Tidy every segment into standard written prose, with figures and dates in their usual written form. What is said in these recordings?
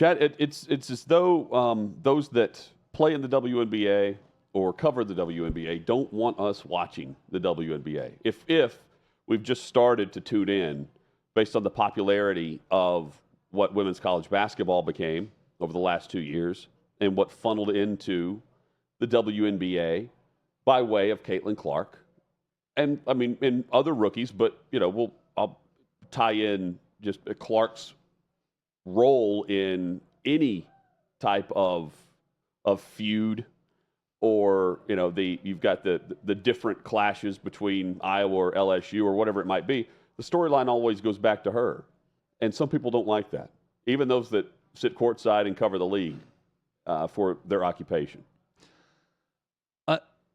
Chad, it's as though those that play in the WNBA or cover the WNBA don't want us watching the WNBA. If we've just started to tune in based on the popularity of what women's college basketball became over the last 2 years and what funneled into the WNBA by way of Caitlin Clark. And, I mean, in other rookies, but, I'll tie in just Clark's role in any type of feud or, you've got the different clashes between Iowa or LSU or whatever it might be. The storyline always goes back to her. And some people don't like that, even those that sit courtside and cover the league for their occupation.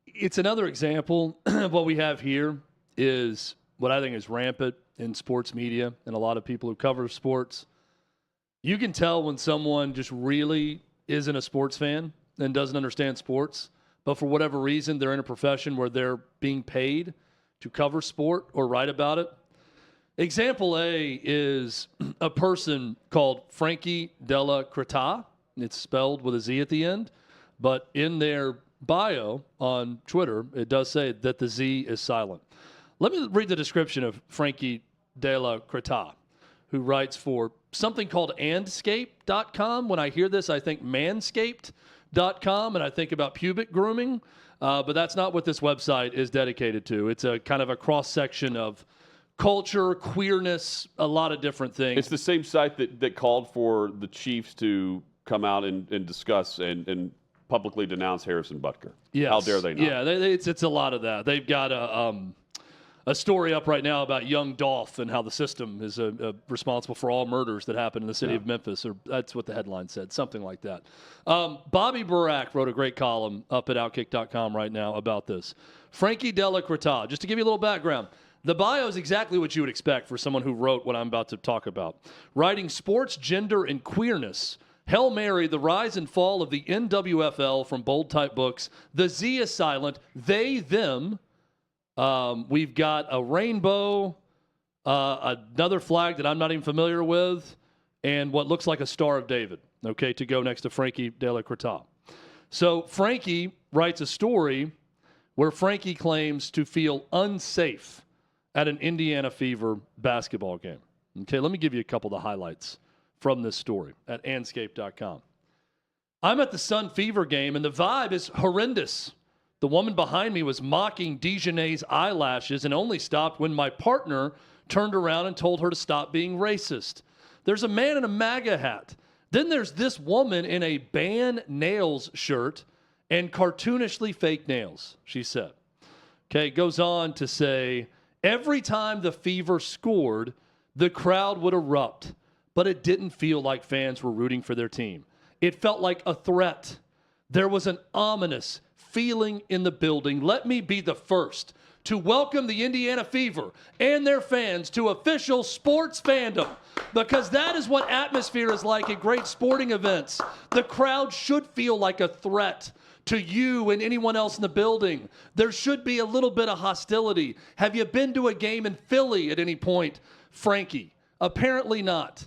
It's another example of what we have here is what I think is rampant in sports media and a lot of people who cover sports. You can tell when someone just really isn't a sports fan and doesn't understand sports, but for whatever reason, they're in a profession where they're being paid to cover sport or write about it. Example A is a person called Frankie Della Creta. It's spelled with a Z at the end, but in their bio on Twitter, it does say that the Z is silent. Let me read the description of Frankie Della Creta, who writes for something called Andscape.com. When I hear this, I think Manscaped.com, and I think about pubic grooming, but that's not what this website is dedicated to. It's a kind of a cross-section of culture, queerness, a lot of different things. It's the same site that called for the Chiefs to come out and discuss and publicly denounce Harrison Butker. Yes. How dare they not? Yeah, it's a lot of that. They've got a story up right now about young Dolph and how the system is responsible for all murders that happen in the city of Memphis, or that's what the headline said, something like that. Bobby Barak wrote a great column up at OutKick.com right now about this. Frankie Della Creta, just to give you a little background, the bio is exactly what you would expect for someone who wrote what I'm about to talk about. Writing sports, gender, and queerness. Hail Mary, the rise and fall of the NWFL from Bold Type Books. The Z is silent. They, them. We've got a rainbow, another flag that I'm not even familiar with, and what looks like a Star of David, okay, to go next to Frankie Della Creta. So Frankie writes a story where Frankie claims to feel unsafe at an Indiana Fever basketball game. Okay, let me give you a couple of the highlights from this story at Andscape.com. I'm at the Sun Fever game, and the vibe is horrendous. The woman behind me was mocking Dejanay's eyelashes and only stopped when my partner turned around and told her to stop being racist. There's a man in a MAGA hat. Then there's this woman in a Ban Nails shirt and cartoonishly fake nails, she said. Okay, it goes on to say, every time the Fever scored, the crowd would erupt, but it didn't feel like fans were rooting for their team. It felt like a threat. There was an ominous feeling in the building. Let me be the first to welcome the Indiana Fever and their fans to official sports fandom, because that is what atmosphere is like at great sporting events. The crowd should feel like a threat to you and anyone else in the building. There should be a little bit of hostility. Have you been to a game in Philly at any point, Frankie? Apparently not.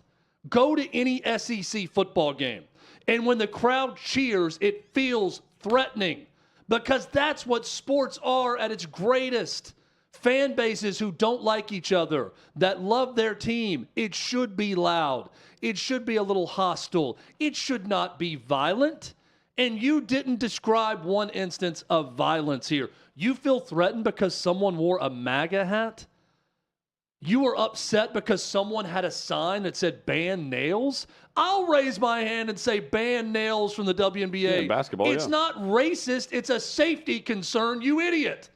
Go to any SEC football game, and when the crowd cheers, it feels threatening, because that's what sports are at its greatest. Fan bases who don't like each other, that love their team. It should be loud. It should be a little hostile. It should not be violent. And you didn't describe one instance of violence here. You feel threatened because someone wore a MAGA hat? You were upset because someone had a sign that said ban nails? I'll raise my hand and say ban nails from the WNBA. Yeah, basketball, it's not racist. It's a safety concern, you idiot.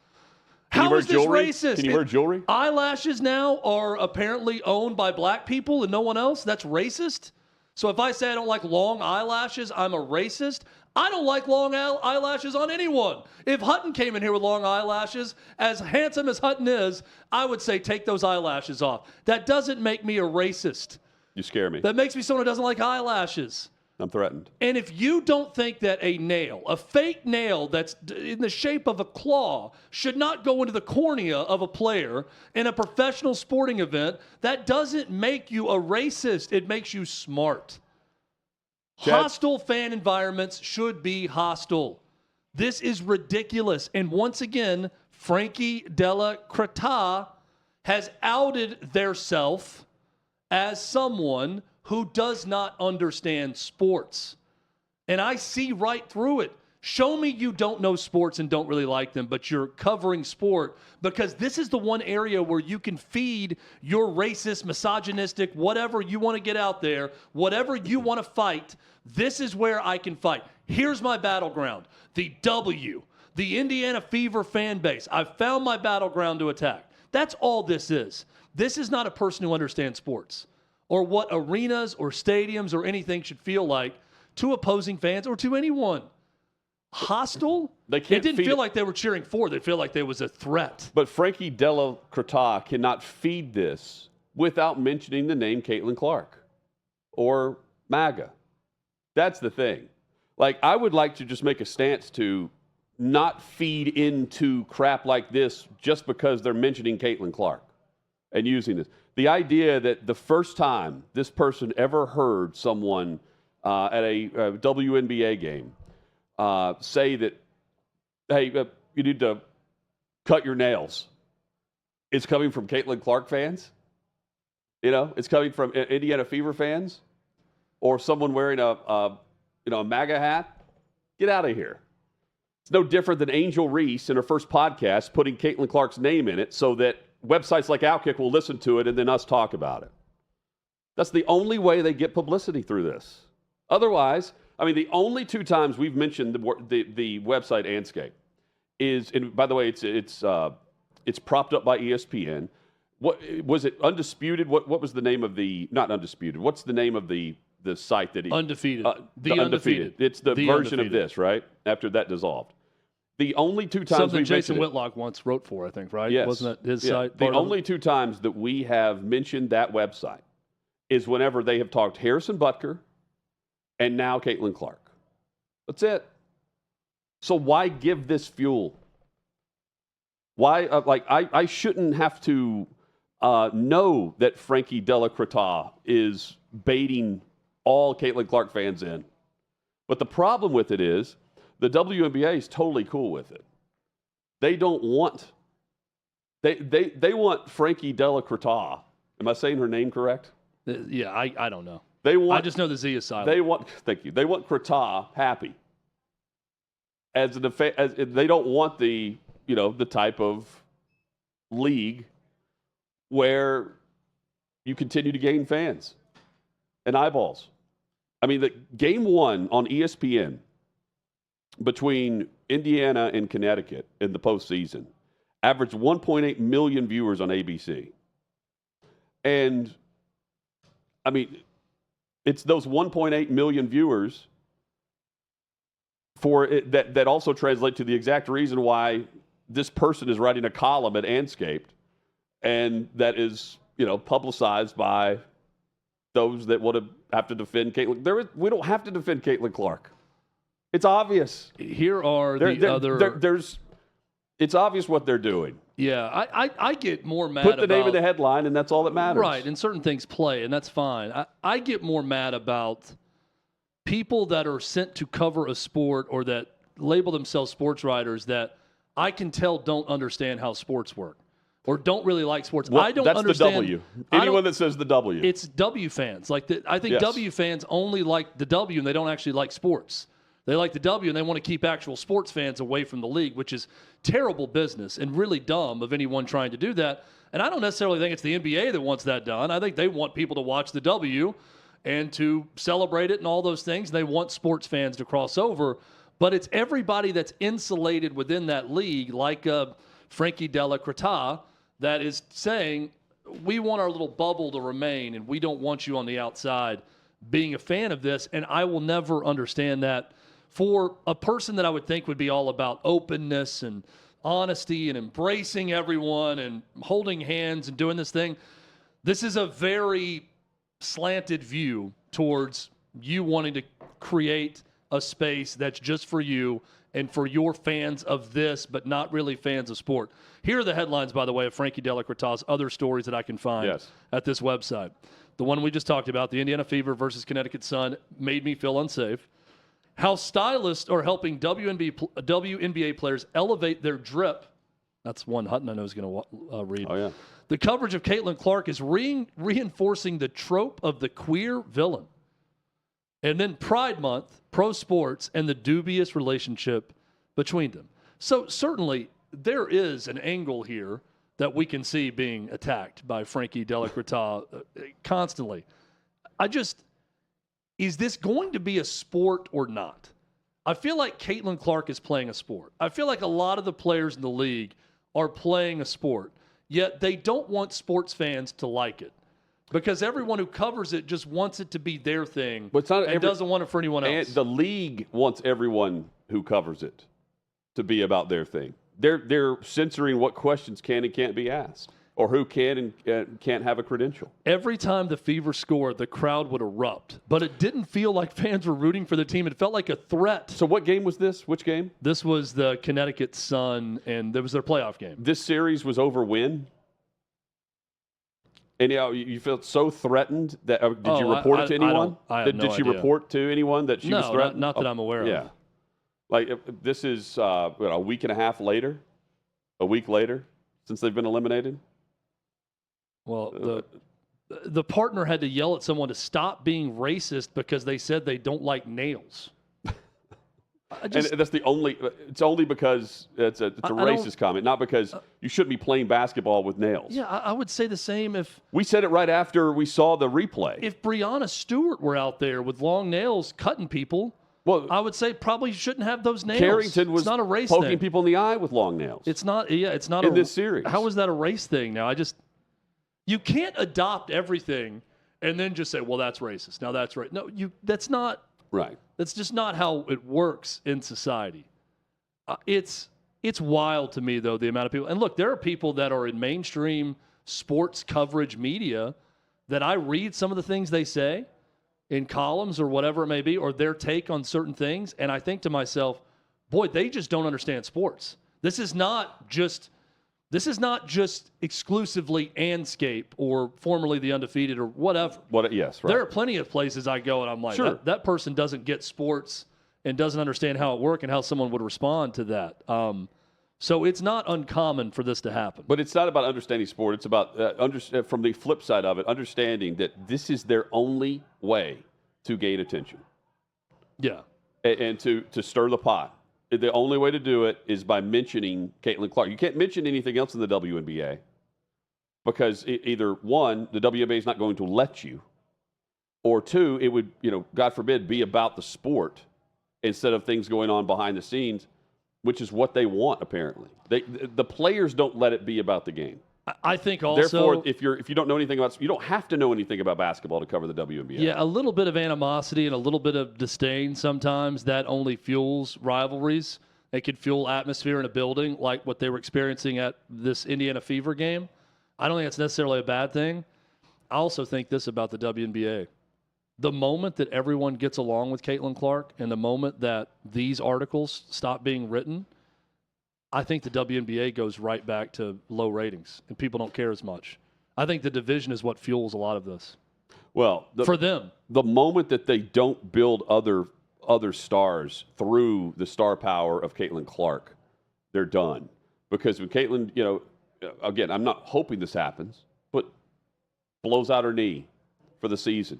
Can How is this jewelry? racist? Can you wear jewelry? Eyelashes now are apparently owned by black people and no one else. That's racist. So if I say I don't like long eyelashes, I'm a racist. I don't like long eyelashes on anyone. If Hutton came in here with long eyelashes, as handsome as Hutton is, I would say take those eyelashes off. That doesn't make me a racist. You scare me. That makes me someone who doesn't like eyelashes. I'm threatened. And if you don't think that a nail, a fake nail that's in the shape of a claw, should not go into the cornea of a player in a professional sporting event, that doesn't make you a racist. It makes you smart. Hostile fan environments should be hostile. This is ridiculous. And once again, Frankie Della Creta has outed theirself as someone who does not understand sports. And I see right through it. Show me you don't know sports and don't really like them, but you're covering sport, because this is the one area where you can feed your racist, misogynistic, whatever you want to get out there, whatever you want to fight. This is where I can fight. Here's my battleground. The Indiana Fever fan base. I've found my battleground to attack. That's all this is. This is not a person who understands sports or what arenas or stadiums or anything should feel like to opposing fans or to anyone. Hostile? It didn't feel like they were cheering for. They feel like there was a threat. But Frankie Della Creta cannot feed this without mentioning the name Caitlin Clark or MAGA. That's the thing. Like, I would like to just make a stance to not feed into crap like this just because they're mentioning Caitlin Clark and using this. The idea that the first time this person ever heard someone at a WNBA game say that, hey, you need to cut your nails, it's coming from Caitlin Clark fans. You know, it's coming from Indiana Fever fans or someone wearing a MAGA hat. Get out of here. It's no different than Angel Reese in her first podcast putting Caitlin Clark's name in it so that websites like OutKick will listen to it and then us talk about it. That's the only way they get publicity through this. Otherwise, I mean, the only two times we've mentioned the website Anscape is, and by the way, it's propped up by ESPN. What was it? Undisputed? What was the name of the? Not Undisputed. What's the name of the site that he? Undefeated. The Undefeated. It's the version of this, right? After that dissolved. The only two times something we've Jason mentioned Whitlock once wrote for, I think, right? Yes. Wasn't that his site? The only two times that we have mentioned that website is whenever they have talked Harrison Butker and now Caitlin Clark. That's it. So why give this fuel? Why, I shouldn't have to know that Frankie Della Creta is baiting all Caitlin Clark fans in. But the problem with it is the WNBA is totally cool with it. They don't want, they want Frankie Della Creta. Am I saying her name correct? Yeah, I don't know. I just know the Z is silent. Thank you. They want Creta happy. As they don't want the type of league where you continue to gain fans and eyeballs. I mean, the game one on ESPN between Indiana and Connecticut in the postseason averaged 1.8 million viewers on ABC. And, I mean, it's those 1.8 million viewers for it that also translate to the exact reason why this person is writing a column at Anscaped, and that is, publicized by those that would have to defend Caitlin. We don't have to defend Caitlin Clark. It's obvious. Here are it's obvious what they're doing. Yeah, I get more mad Put the name in the headline, and that's all that matters. Right, and certain things play, and that's fine. I get more mad about people that are sent to cover a sport or that label themselves sports writers that I can tell don't understand how sports work or don't really like sports. Well, I don't that's understand. The W. Anyone that says the W. It's W fans. I think Yes. W fans only like the W, and they don't actually like sports. They like the W, and they want to keep actual sports fans away from the league, which is terrible business and really dumb of anyone trying to do that. And I don't necessarily think it's the NBA that wants that done. I think they want people to watch the W and to celebrate it and all those things. They want sports fans to cross over. But it's everybody that's insulated within that league, like Frankie Della Creta, that is saying, we want our little bubble to remain, and we don't want you on the outside being a fan of this. And I will never understand that. For a person that I would think would be all about openness and honesty and embracing everyone and holding hands and doing this thing, this is a very slanted view towards you wanting to create a space that's just for you and for your fans of this, but not really fans of sport. Here are the headlines, by the way, of Frankie Delacroix's other stories that I can find at this website. The one we just talked about, the Indiana Fever versus Connecticut Sun, made me feel unsafe. How stylists are helping WNBA players elevate their drip. That's one Hutton I know is going to read. Oh, yeah. The coverage of Caitlin Clark is reinforcing the trope of the queer villain. And then Pride Month, pro sports, and the dubious relationship between them. So certainly there is an angle here that we can see being attacked by Frankie Delacroix constantly. Is this going to be a sport or not? I feel like Caitlin Clark is playing a sport. I feel like a lot of the players in the league are playing a sport, yet they don't want sports fans to like it. Because everyone who covers it just wants it to be their thing and doesn't want it for anyone else. And the league wants everyone who covers it to be about their thing. They're censoring what questions can and can't be asked, or who can and can't have a credential. Every time the Fever scored, the crowd would erupt. But it didn't feel like fans were rooting for the team. It felt like a threat. So what game was this? Which game? This was the Connecticut Sun, and it was their playoff game. This series was over when? And you felt so threatened that did you report it to anyone? Did she report to anyone that she was threatened? Not that I'm aware of. Yeah. Like this is a week and a half later, a week later since they've been eliminated. Well, the partner had to yell at someone to stop being racist because they said they don't like nails. And that's the only. It's only because it's a racist comment, not because you shouldn't be playing basketball with nails. Yeah, I would say the same if we said it right after we saw the replay. If Breonna Stewart were out there with long nails cutting people, well, I would say probably shouldn't have those nails. Carrington was not a race poking thing. people in the eye with long nails. It's not. Yeah, it's not in this series. How is that a race thing? Now you can't adopt everything and then just say, well, that's racist. Now that's right. No, that's not. Right. That's just not how it works in society. It's wild to me, though, the amount of people. And look, there are people that are in mainstream sports coverage media that I read some of the things they say in columns or whatever it may be, or their take on certain things. And I think to myself, boy, they just don't understand sports. This is not just exclusively Anscape or formerly The Undefeated or whatever. Yes, right. There are plenty of places I go and I'm like, sure. that person doesn't get sports and doesn't understand how it works and how someone would respond to that. So it's not uncommon for this to happen. But it's not about understanding sport. It's about, from the flip side of it, understanding that this is their only way to gain attention. Yeah. And to stir the pot. The only way to do it is by mentioning Caitlin Clark. You can't mention anything else in the WNBA because either one, the WNBA is not going to let you, or two, it would, God forbid, be about the sport instead of things going on behind the scenes, which is what they want apparently. The players don't let it be about the game. I think also, therefore, if you don't know anything about, you don't have to know anything about basketball to cover the WNBA. Yeah, a little bit of animosity and a little bit of disdain sometimes that only fuels rivalries. It could fuel atmosphere in a building like what they were experiencing at this Indiana Fever game. I don't think it's necessarily a bad thing. I also think this about the WNBA. The moment that everyone gets along with Caitlin Clark and the moment that these articles stop being written, I think the WNBA goes right back to low ratings, and people don't care as much. I think the division is what fuels a lot of this. Well, for them, the moment that they don't build other stars through the star power of Caitlin Clark, they're done. Because when Caitlin, again, I'm not hoping this happens, but blows out her knee for the season.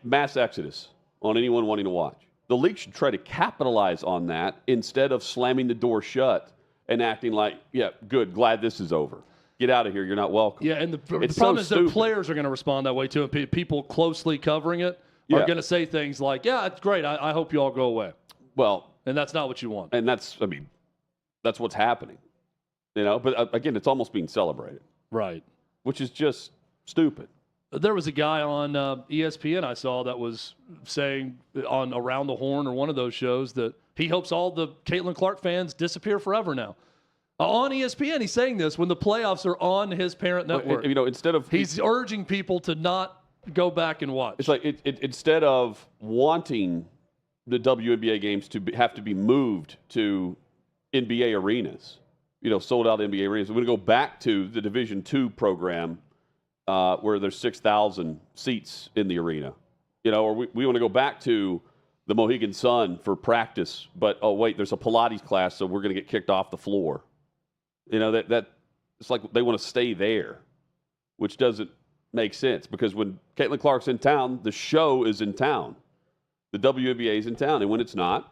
Mass exodus on anyone wanting to watch. The league should try to capitalize on that instead of slamming the door shut and acting like, yeah, good, glad this is over. Get out of here. You're not welcome. Yeah, and the problem is that players are going to respond that way too. And people closely covering it are going to say things like, yeah, it's great. I hope you all go away. Well, and that's not what you want. And that's what's happening. But again, it's almost being celebrated. Right. Which is just stupid. There was a guy on ESPN I saw that was saying on Around the Horn or one of those shows that he hopes all the Caitlin Clark fans disappear forever now. On ESPN, he's saying this when the playoffs are on his parent network. Instead of he's urging people to not go back and watch. It's like instead of wanting the WNBA games have to be moved to NBA arenas, sold out NBA arenas. We're going to go back to the Division II program where there's 6,000 seats in the arena, or we want to go back to the Mohegan Sun for practice, but oh wait, there's a Pilates class, so we're going to get kicked off the floor. That it's like they want to stay there, which doesn't make sense because when Caitlin Clark's in town, the show is in town. The WNBA is in town, and when it's not,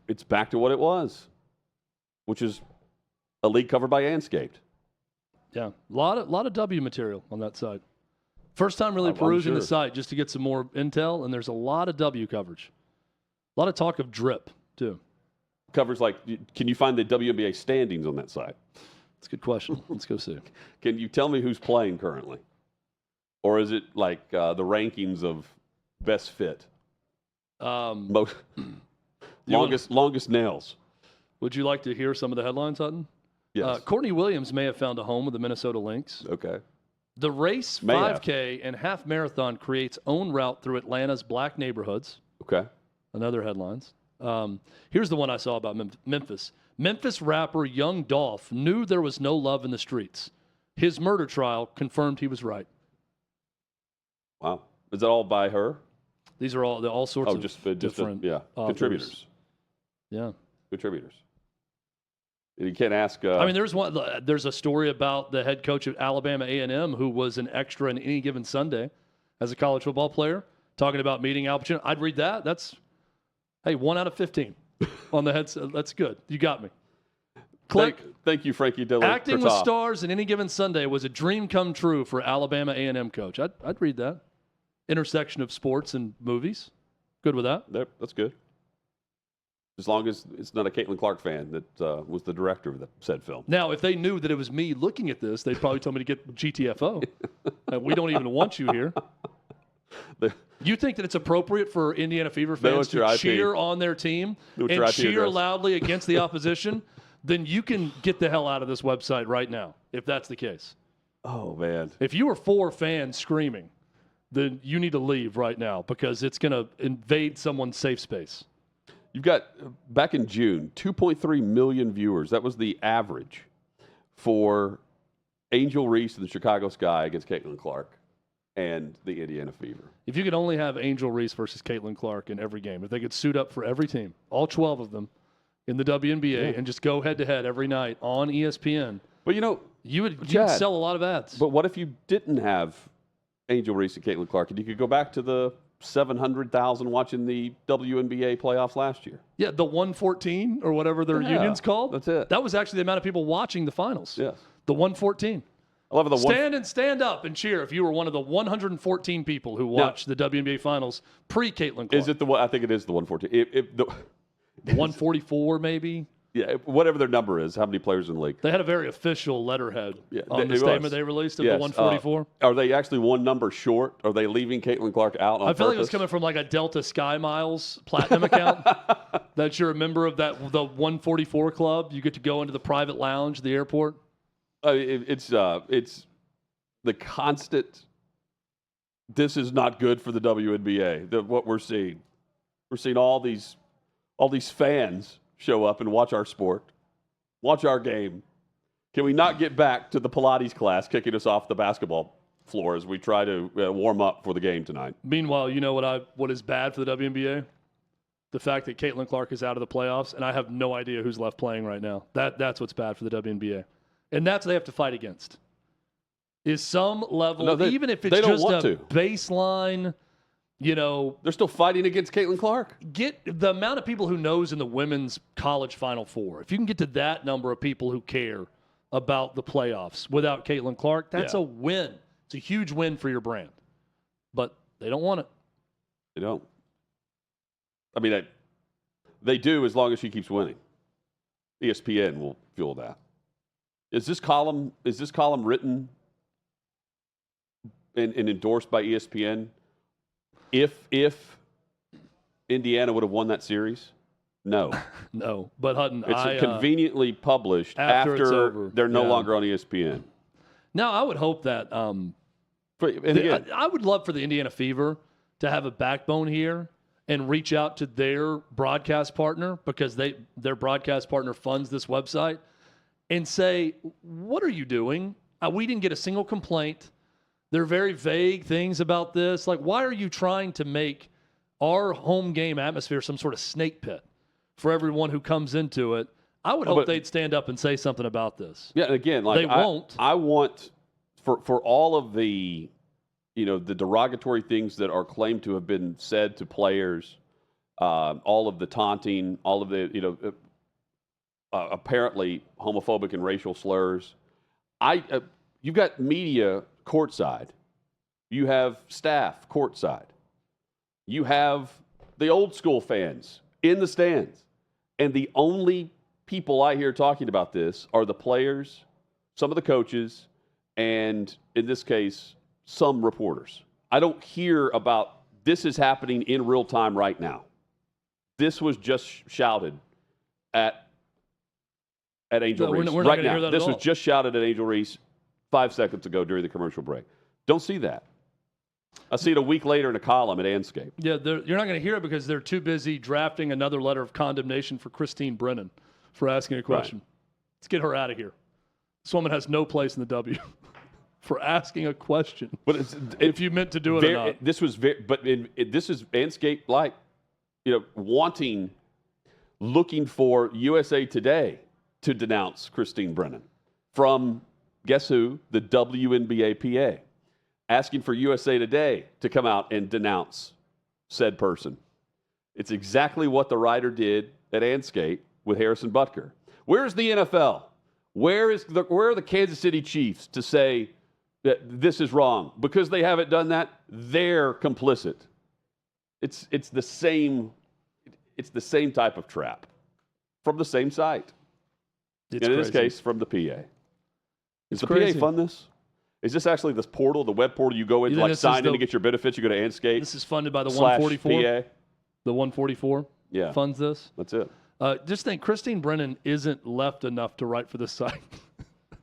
it's back to what it was, which is a league covered by Anscaped. Yeah, a lot of W material on that side. First time really perusing the site just to get some more intel, and there's a lot of W coverage. A lot of talk of drip, too. Covers can you find the WNBA standings on that site? That's a good question. Let's go see. Can you tell me who's playing currently? Or is it like the rankings of best fit? Longest nails. Would you like to hear some of the headlines, Hutton? Yes. Courtney Williams may have found a home with the Minnesota Lynx. Okay. The race, 5K, and half marathon creates own route through Atlanta's black neighborhoods. Okay. Another headlines. Here's the one I saw about Memphis. Memphis rapper Young Dolph knew there was no love in the streets. His murder trial confirmed he was right. Wow. Is that all by her? These are all sorts of different contributors. Yeah. Contributors. You can't ask. There's a story about the head coach of Alabama A&M who was an extra in Any Given Sunday as a college football player, talking about meeting Al Pacino. I'd read that. That's 1 out of 15 on the headset. That's good. You got me. Click. Thank you, Frankie Dillon. Acting with stars in Any Given Sunday was a dream come true for Alabama A&M coach. I'd read that. Intersection of sports and movies. Good with that. That's good. As long as it's not a Caitlin Clark fan that was the director of the said film. Now, if they knew that it was me looking at this, they'd probably tell me to get GTFO. We don't even want you here. You think that it's appropriate for Indiana Fever fans to cheer on their team and cheer loudly against the opposition? Then you can get the hell out of this website right now, if that's the case. Oh, man. If you are 4 fans screaming, then you need to leave right now because it's going to invade someone's safe space. You've got, back in June, 2.3 million viewers. That was the average for Angel Reese and the Chicago Sky against Caitlin Clark and the Indiana Fever. If you could only have Angel Reese versus Caitlin Clark in every game, if they could suit up for every team, all 12 of them in the WNBA, and just go head-to-head every night on ESPN, but you'd sell a lot of ads. But what if you didn't have Angel Reese and Caitlin Clark, and you could go back to the 700,000 watching the WNBA playoffs last year? Yeah, the 114 or whatever their union's called. That's it. That was actually the amount of people watching the finals. Yes. The 114. I love the stand up and cheer if you were one of the 114 people who watched the WNBA finals pre-Caitlin Clark. Is it the one? I think it is the 114. 144 maybe? Yeah, whatever their number is, how many players in the league. They had a very official letterhead on the statement they released of the 144. Are they actually one number short? Are they leaving Caitlin Clark out on I feel purpose? like it was coming from like a Delta Sky Miles platinum account that you're a member of the 144 club. You get to go into the private lounge at the airport. It's the constant, this is not good for the WNBA, what we're seeing. We're seeing all these fans show up and watch our sport, watch our game. Can we not get back to the Pilates class kicking us off the basketball floor as we try to warm up for the game tonight? Meanwhile, you know what is bad for the WNBA? The fact that Caitlin Clark is out of the playoffs, and I have no idea who's left playing right now. That's what's bad for the WNBA. And that's what they have to fight against. Is some level, even if it's just a baseline, they're still fighting against Caitlin Clark. Get the amount of people who knows in the women's college Final Four. If you can get to that number of people who care about the playoffs without Caitlin Clark, that's a win. It's a huge win for your brand. But they don't want it. They don't. I mean, they do as long as she keeps winning. ESPN will fuel that. Is this column written and endorsed by ESPN? If Indiana would have won that series? No. No. But Hutton, it's conveniently published after they're no longer on ESPN. Now, I would hope that I would love for the Indiana Fever to have a backbone here and reach out to their broadcast partner, because their broadcast partner funds this website, and say, what are you doing? We didn't get a single complaint. There are very vague things about this. Like, why are you trying to make our home game atmosphere some sort of snake pit for everyone who comes into it? I would hope they'd stand up and say something about this. Yeah, and again, like they won't. I want for all of the, the derogatory things that are claimed to have been said to players, all of the taunting, all of the apparently homophobic and racial slurs. You've got media courtside, you have staff courtside, you have the old school fans in the stands, and the only people I hear talking about this are the players, some of the coaches, and in this case, some reporters. I don't hear about this is happening in real time right now. This was just shouted at Angel Reese we're not right gonna hear now. that This at was all. just shouted at Angel Reese 5 seconds ago during the commercial break. Don't see that. I see it a week later in a column at Anscape. Yeah, you're not going to hear it because they're too busy drafting another letter of condemnation for Christine Brennan for asking a question. Right. Let's get her out of here. This woman has no place in the W for asking a question. But if you meant to do it or not. This was this is Anscape like, looking for USA Today to denounce Christine Brennan from, guess who? The WNBA PA. Asking for USA Today to come out and denounce said person. It's exactly what the writer did at Anscape with Harrison Butker. Where's the NFL? Where are the Kansas City Chiefs to say that this is wrong? Because they haven't done that, they're complicit. It's the same type of trap from the same site. It's and in crazy. this case, from the PA. Is the crazy. PA fund this? Is this actually this portal, the web portal you go into, like sign in to get your benefits? You go to Anscape. This is funded by the / 144. PA. The 144 funds this. That's it. Just think, Christine Brennan isn't left enough to write for this site.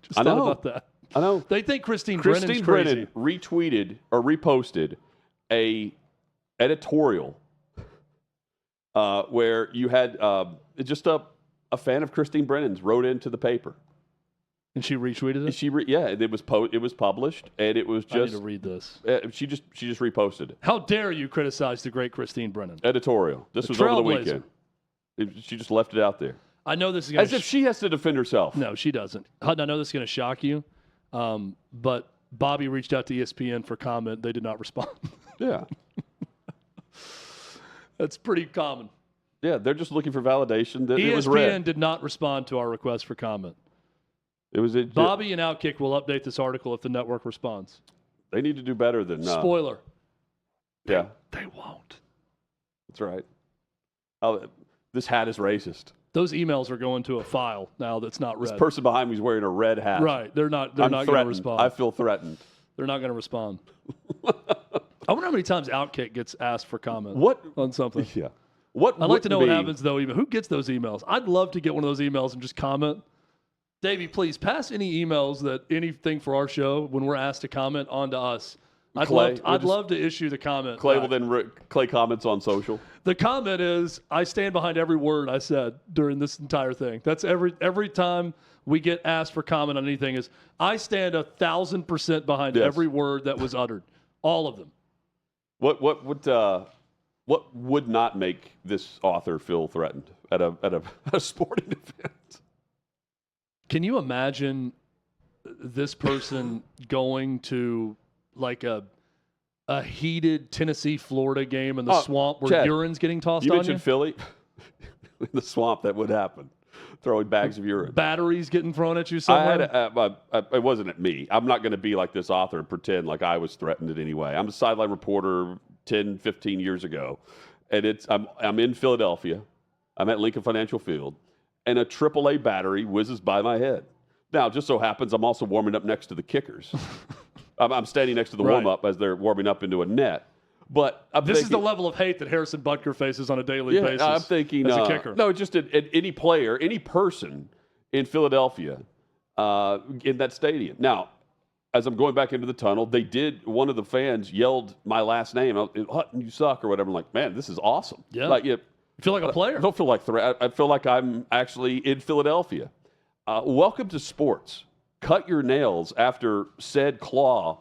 Just I thought know. about that. I know. They think Christine Brennan's crazy. Brennan retweeted or reposted a editorial where you had just a fan of Christine Brennan's wrote into the paper. And she retweeted it? It was published, and it was just. I need to read this. She just reposted it. How dare you criticize the great Christine Brennan? Editorial. This was over the weekend. She just left it out there. I know this is going as if she has to defend herself. No, she doesn't. Hutton, I know this is going to shock you, but Bobby reached out to ESPN for comment. They did not respond. Yeah. That's pretty common. Yeah, they're just looking for validation that ESPN it was read. did not respond to our request for comment. Bobby and OutKick will update this article if the network responds. They need to do better than. Spoiler. Yeah. They won't. That's right. Oh, this hat is racist. Those emails are going to a file now that's not red. This person behind me is wearing a red hat. Right. They're not going to respond. I feel threatened. They're not going to respond. I wonder how many times OutKick gets asked for comment on something. Yeah. I'd like to know what happens, though. Even who gets those emails? I'd love to get one of those emails and just comment. Davey, please pass any emails that anything for our show when we're asked to comment on to us. I'd love to issue the comment. Clay will then Clay comments on social. The comment is, I stand behind every word I said during this entire thing. That's every time we get asked for comment on anything is, I stand 1,000% behind every word that was uttered. All of them. What would not make this author feel threatened at a sporting event? Can you imagine this person going to like a heated Tennessee-Florida game in the swamp where Chad, urine's getting tossed you on you? mentioned Philly. In the swamp, that would happen. Throwing bags of urine. Batteries getting thrown at you somewhere? It wasn't at me. I'm not going to be like this author and pretend like I was threatened in any way. I'm a sideline reporter 10, 15 years ago, and I'm in Philadelphia. I'm at Lincoln Financial Field, and a AAA battery whizzes by my head. Now, it just so happens I'm also warming up next to the kickers. I'm standing next to the warm-up as they're warming up into a net. But this is the level of hate that Harrison Butker faces on a daily basis. I'm thinking as a kicker. No, just any player, any person in Philadelphia in that stadium. Now, as I'm going back into the tunnel, one of the fans yelled my last name, Hutton, you suck, or whatever. I'm like, man, this is awesome. Yeah. Like, You feel like a player. I don't feel like I feel like I'm actually in Philadelphia. Welcome to sports. Cut your nails after said claw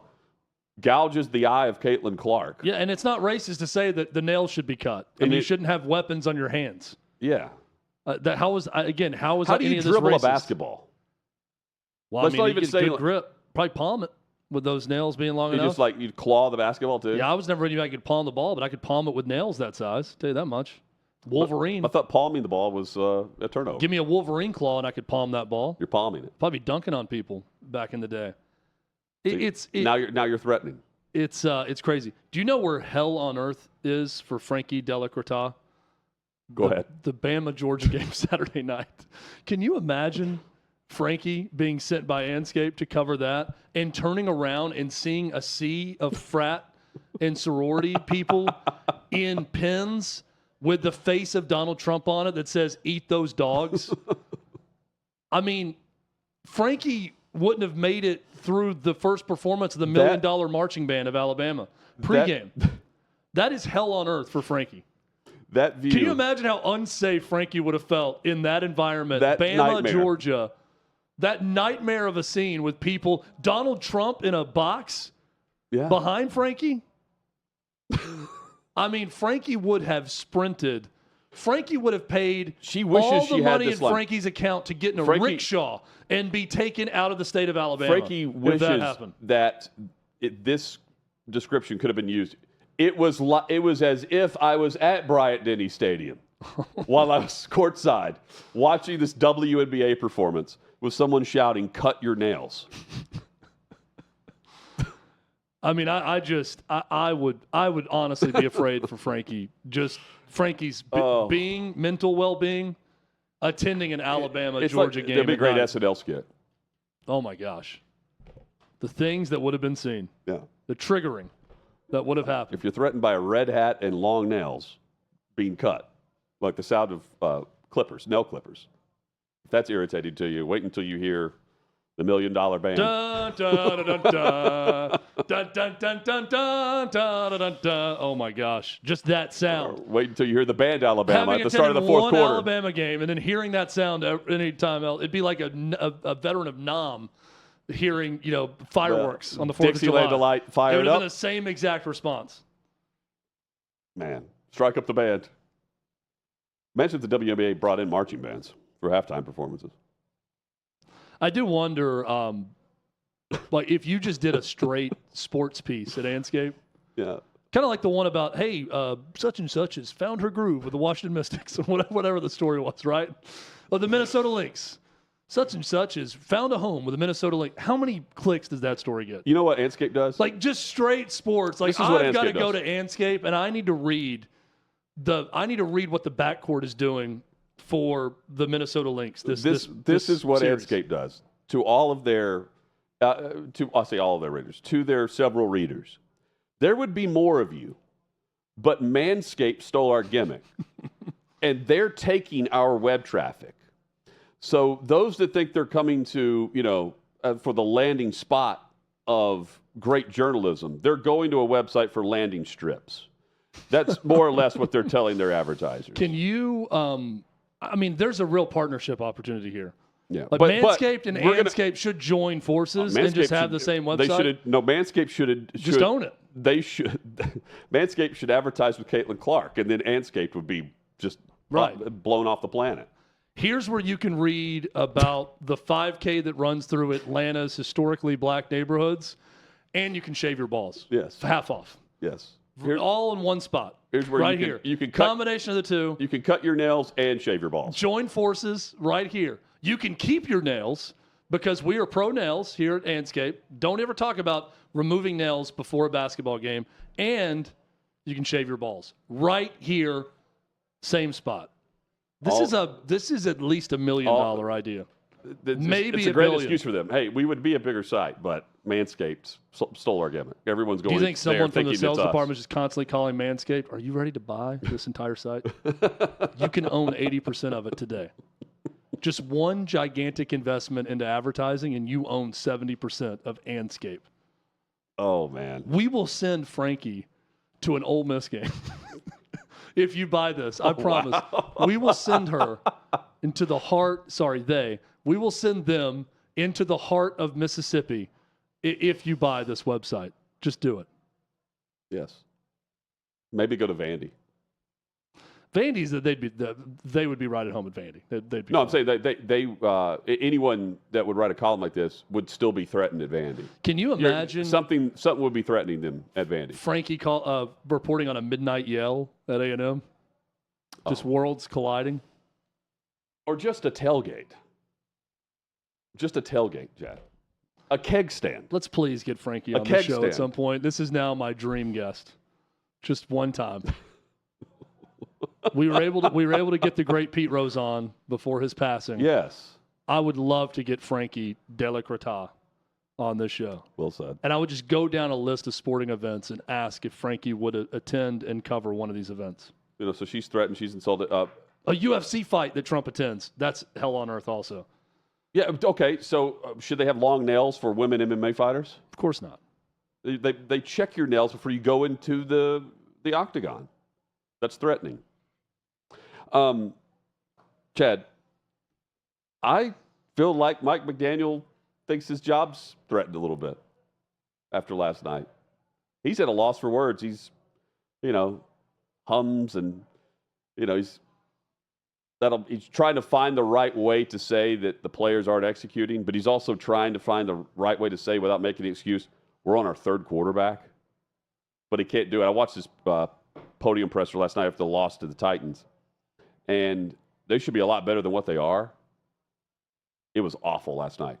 gouges the eye of Caitlin Clark. Yeah, and it's not racist to say that the nails should be cut and you shouldn't have weapons on your hands. Yeah. How do you dribble a basketball? Well, Let's not even say good grip. Probably palm it with those nails being long enough. Just like you'd claw the basketball too. Yeah, I was never anybody could palm the ball, but I could palm it with nails that size. Tell you that much. Wolverine. I thought palming the ball was a turnover. Give me a Wolverine claw and I could palm that ball. You're palming it. Probably dunking on people back in the day. Now you're threatening. It's crazy. Do you know where hell on earth is for Frankie Delacroix? Go ahead. The Bama Georgia game Saturday night. Can you imagine Frankie being sent by Anscape to cover that and turning around and seeing a sea of frat and sorority people in pins with the face of Donald Trump on it that says, "Eat those dogs"? I mean, Frankie wouldn't have made it through the first performance of the $1 Million Marching Band of Alabama pregame. That is hell on earth for Frankie. That view. Can you imagine how unsafe Frankie would have felt in that environment? That Bama, nightmare. Georgia. That nightmare of a scene with people. Donald Trump in a box behind Frankie. I mean, Frankie would have sprinted. Frankie would have paid all the money in Frankie's account to get in a rickshaw and be taken out of the state of Alabama. Frankie wishes that this description could have been used. It was as if I was at Bryant-Denny Stadium while I was courtside watching this WNBA performance with someone shouting, "Cut your nails." I mean, I would honestly be afraid for Frankie. Just Frankie's mental well-being, attending an Alabama Georgia game. It'd be a great SNL skit. Oh my gosh, the things that would have been seen. Yeah, the triggering that would have happened. If you're threatened by a red hat and long nails being cut, like the sound of nail clippers. If that's irritating to you, wait until you hear the $1 Million Band. Dun, dun, dun, dun, dun, dun, dun, dun, dun, dun, dun, dun. Oh my gosh, just that sound. Wait until you hear the band Alabama at the start of the one fourth quarter. Alabama game and then hearing that sound any time else, it'd be like a veteran of Nam hearing fireworks on the 4th of July. Dixieland Delight, fire it it would up. have been the same exact response. Man, strike up the band. Mentioned the WNBA brought in marching bands for halftime performances. I do wonder, like, if you just did a straight sports piece at Anscape. Yeah. Kind of like the one about, hey, such and such has found her groove with the Washington Mystics, or whatever the story was, right? Or the Minnesota Lynx. Such and such has found a home with the Minnesota Lynx. How many clicks does that story get? You know what Anscape does? Like, just straight sports. Like, I've got to go to Anscape, and I need to read what the backcourt is doing for the Minnesota Lynx. This is what series. Anscape does to all of their I'll say all of their readers, to their several readers. There would be more of you, but Manscaped stole our gimmick, and they're taking our web traffic. So those that think they're coming to for the landing spot of great journalism, they're going to a website for landing strips. That's more or less what they're telling their advertisers. Can you? I mean, there's a real partnership opportunity here. Yeah, but Manscaped and Anscape should join forces and just have the same website. Manscaped should just own it. They should. Manscaped should advertise with Caitlin Clark, and then Anscaped would be just blown off the planet. Here's where you can read about the 5K that runs through Atlanta's historically black neighborhoods, and you can shave your balls. Yes, half off. Yes. All in one spot. Here's where you can combination of the two. You can cut your nails and shave your balls. Join forces right here. You can keep your nails because we are pro nails here at Anscape. Don't ever talk about removing nails before a basketball game. And you can shave your balls right here, same spot. This is at least $1 million idea. Maybe it's a great excuse for them. Hey, we would be a bigger site, but Manscaped stole our gimmick. Everyone's going. Do you think someone from the sales department is just constantly calling Manscaped? Are you ready to buy this entire site? You can own 80% of it today. Just one gigantic investment into advertising, and you own 70% of Anscape. Oh, man. We will send Frankie to an Ole Miss game. If you buy this, I promise. Wow. We will send her into the heart. We will send them into the heart of Mississippi if you buy this website. Just do it. Yes. Maybe go to Vandy. Vandy's they would be right at home at Vandy. They'd be No, fine. I'm saying anyone that would write a column like this would still be threatened at Vandy. Can you imagine something would be threatening them at Vandy? Frankie reporting on a midnight yell at A&M? Just worlds colliding? Or just a tailgate. Just a tailgate, Chad. A keg stand. Let's please get Frankie on the show at some point. This is now my dream guest. Just one time. We were able to get the great Pete Rose on before his passing. Yes. I would love to get Frankie Delacreta on this show. Well said. And I would just go down a list of sporting events and ask if Frankie would attend and cover one of these events. So she's threatened, she's insulted. A UFC fight that Trump attends. That's hell on earth also. Yeah, okay. So should they have long nails for women MMA fighters? Of course not. They check your nails before you go into the octagon. That's threatening. Chad, I feel like Mike McDaniel thinks his job's threatened a little bit after last night. He's at a loss for words. He's, hums and, he's trying to find the right way to say that the players aren't executing, but he's also trying to find the right way to say without making the excuse, we're on our third quarterback. But he can't do it. I watched this podium presser last night after the loss to the Titans. And they should be a lot better than what they are. It was awful last night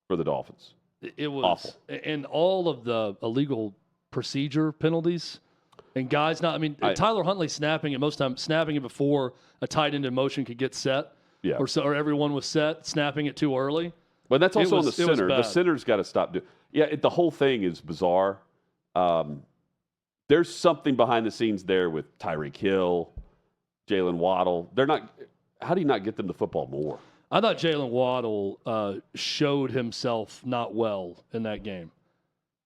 for the Dolphins. It was awful. And all of the illegal procedure penalties and guys Tyler Huntley snapping it before a tight end in motion could get set. Yeah. Or everyone was set, snapping it too early. But that's also on the center. The center's got to stop doing. Yeah, the whole thing is bizarre. There's something behind the scenes there with Tyreek Hill, Jalen Waddle. How do you not get them the football more? I thought Jalen Waddle showed himself not well in that game.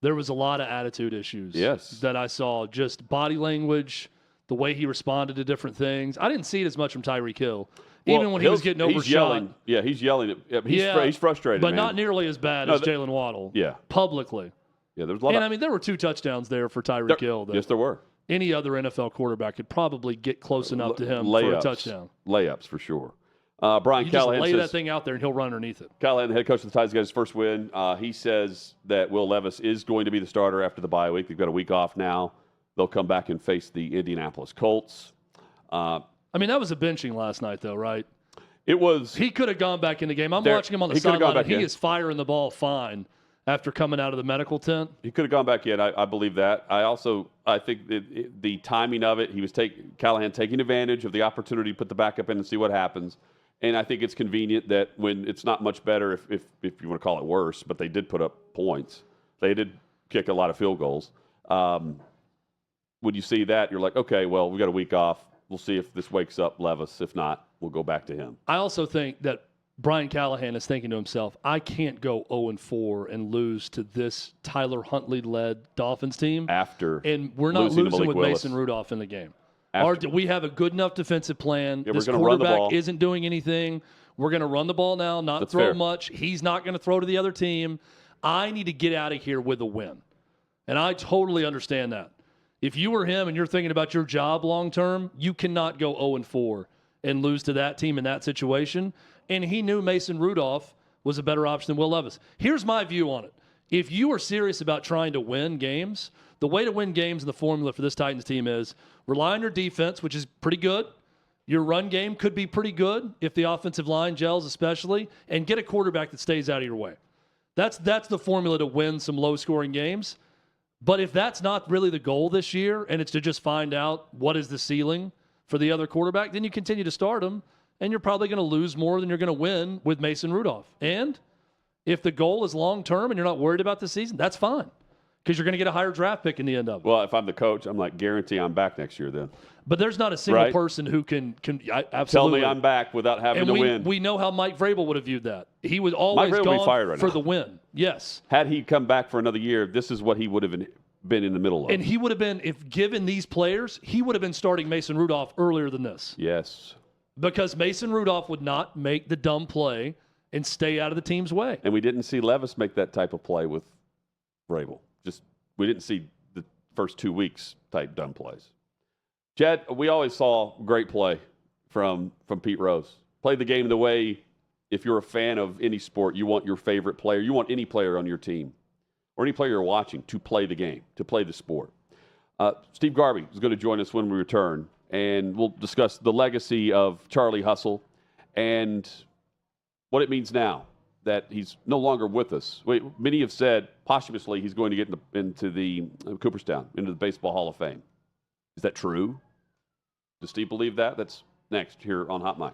There was a lot of attitude issues that I saw, just body language, the way he responded to different things. I didn't see it as much from Tyreek Hill. Even when he was getting overshot. Yelling. Yeah, he's yelling. He's frustrated, but not nearly as bad as Jalen Waddle. Yeah. Publicly. Yeah, there's a lot there were 2 touchdowns there for Tyreek Hill. Yes, there were. Any other NFL quarterback could probably get close enough to him for a touchdown. Layups, for sure. Brian Callahan just lay says, that thing out there and he'll run underneath it. Callahan, the head coach of the Titans, got his first win. He says that Will Levis is going to be the starter after the bye week. They've got a week off now. They'll come back and face the Indianapolis Colts. That was a benching last night, though, right? It was. He could have gone back in the game. I'm watching him on the sideline, and he is firing the ball fine after coming out of the medical tent. He could have gone back in. I believe that. I think the timing of it, he was Callahan taking advantage of the opportunity to put the backup in and see what happens. And I think it's convenient that when it's not much better, if you want to call it worse, but they did put up points. They did kick a lot of field goals. When you see that, you're like, okay, well, we got a week off. We'll see if this wakes up Levis. If not, we'll go back to him. I also think that Brian Callahan is thinking to himself, I can't go 0-4 and lose to this Tyler Huntley-led Dolphins team. And we're not losing with Mason Rudolph in the game. We have a good enough defensive plan. This quarterback isn't doing anything. We're going to run the ball now, not throw much. He's not going to throw to the other team. I need to get out of here with a win. And I totally understand that. If you were him and you're thinking about your job long term, you cannot go 0-4 and lose to that team in that situation. And he knew Mason Rudolph was a better option than Will Levis. Here's my view on it. If you are serious about trying to win games, the way to win games and the formula for this Titans team is rely on your defense, which is pretty good. Your run game could be pretty good if the offensive line gels especially, and get a quarterback that stays out of your way. That's the formula to win some low-scoring games. But if that's not really the goal this year, and it's to just find out what is the ceiling for the other quarterback, then you continue to start him, and you're probably going to lose more than you're going to win with Mason Rudolph. And if the goal is long-term and you're not worried about the season, that's fine. because you're going to get a higher draft pick in the end of it. Well, if I'm the coach, I'm like, guarantee I'm back next year then. But there's not a single Right? person who can absolutely Tell me I'm back without having to win. We know how Mike Vrabel would have viewed that. He was always Vrabel would be fired gone right for now. the win. Yes. Had he come back for another year, this is what he would have been in the middle of. And he would have been, if given these players, he would have been starting Mason Rudolph earlier than this. Yes. Because Mason Rudolph would not make the dumb play and stay out of the team's way. And we didn't see Levis make that type of play with Vrabel. We didn't see the first 2 weeks type dumb plays. Chad, we always saw great play from Pete Rose. Play the game the way, if you're a fan of any sport, you want your favorite player, you want any player on your team or any player you're watching to play the game, to play the sport. Steve Garvey is going to join us when we return, and we'll discuss the legacy of Charlie Hustle and what it means now that he's no longer with us. Many have said posthumously he's going to get into the Cooperstown, into the Baseball Hall of Fame. Is that true? Does Steve believe that? That's next here on Hot Mic.